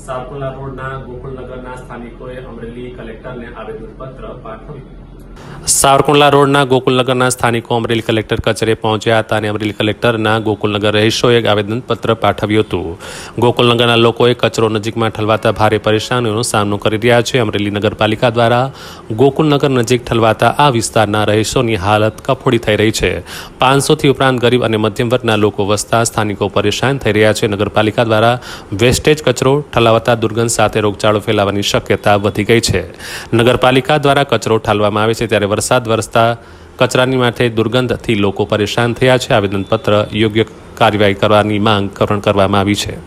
સાવરકુંડલા રોડના ગોકુલનગરના સ્થાનિકોએ અમરેલી કલેક્ટરને આવેદનપત્ર પાઠવ્યું. સાવરકુંડલા રોડના ગોકુલનગરના સ્થાનિકો અમરેલી કલેક્ટર કચેરીએ પહોંચ્યા હતા અને અમરેલી કલેક્ટરના ગોકુલનગર રહીશોએ આવેદનપત્ર પાઠવ્યું હતું. ગોકુલનગરના લોકોએ કચરો નજીકમાં ઠલવાતા ભારે પરેશાનીઓનો સામનો કરી રહ્યા છે. અમરેલી નગરપાલિકા દ્વારા ગોકુલનગર નજીક ઠલવાતા આ વિસ્તારના રહીશોની હાલત કફોડી થઈ રહી છે. 500થી ઉપરાંત ગરીબ અને મધ્યમ વર્ગના લોકો વસતા સ્થાનિકો પરેશાન થઈ રહ્યા છે. નગરપાલિકા દ્વારા વેસ્ટેજ કચરો ઠલાવતા દુર્ગંધ સાથે રોગચાળો ફેલાવાની શક્યતા વધી ગઈ છે. નગરપાલિકા દ્વારા કચરો ઠાલવામાં આવે છે ત્યારે વરસાદ વરસતા કચરાની માટે દુર્ગંધથી લોકો પરેશાન થયા છે. આવેદનપત્ર યોગ્ય કાર્યવાહી કરવાની માંગ કરવામાં આવી છે.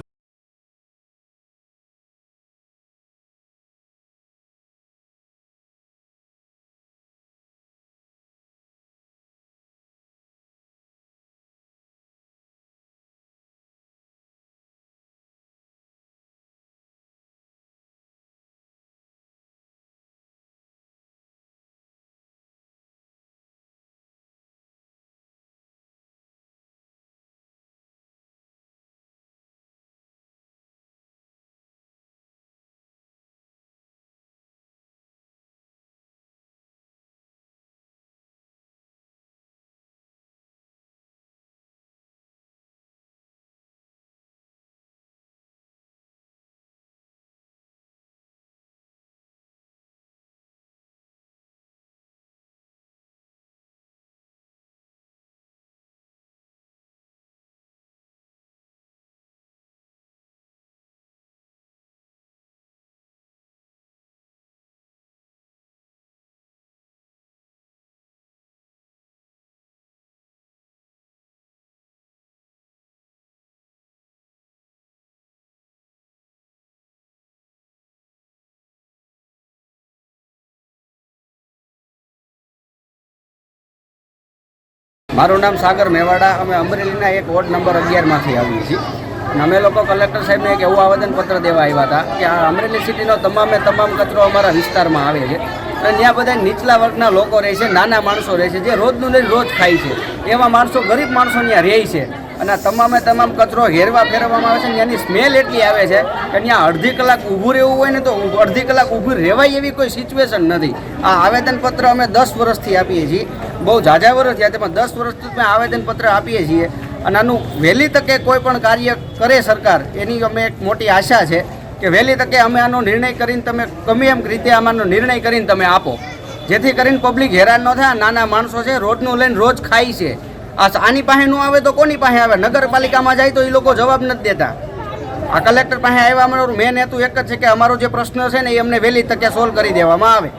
મારું નામ સાગર મેવાડા. અમે અમરેલીના એક વોર્ડ નંબર 11માંથી આવીએ છીએ અને અમે લોકો કલેક્ટર સાહેબને એક એવું આવેદનપત્ર દેવા આવ્યા હતા કે આ અમરેલી સિટીનો તમામ કચરો અમારા વિસ્તારમાં આવે છે અને ત્યાં બધા નીચલા વર્ગના લોકો રહે છે, નાના માણસો રહે છે, જે રોજનું લઈને રોજ ખાય છે. એવા માણસો, ગરીબ માણસો ત્યાં રહે છે અને તમામ કચરો ઘેરવા ફેરવવામાં આવે છે. ત્યાંની સ્મેલ એટલી આવે છે કે ત્યાં અડધી કલાક ઊભું રહેવું હોય ને તો અડધી કલાક ઊભું રહેવાય એવી કોઈ સિચ્યુએશન નથી. આ આવેદનપત્ર અમે 10 વર્ષથી આપીએ છીએ. બહુ ઝાઝા વર્ષ થયા, તેમાં 10 વર્ષથી અમે આવેદનપત્ર આપીએ છીએ અને આનું વહેલી તકે કોઈ પણ કાર્ય કરે સરકાર, એની અમે એક મોટી આશા છે કે વહેલી તકે અમે આનો નિર્ણય કરીને તમે ગમે એમ રીતે આમાંનો નિર્ણય કરીને તમે આપો, જેથી કરીને પબ્લિક હેરાન ન થાય. નાના માણસો છે, રોજનું લઈને રોજ ખાય છે. આની પાસે ન આવે તો કોની પાસે આવે? નગરપાલિકામાં જાય તો એ લોકો જવાબ નથી દેતા. આ કલેક્ટર પાસે આવ્યા અમારો મેન હેતુ એક જ છે કે અમારો જે પ્રશ્ન છે ને એ અમને વહેલી તકે સોલ્વ કરી દેવામાં આવે.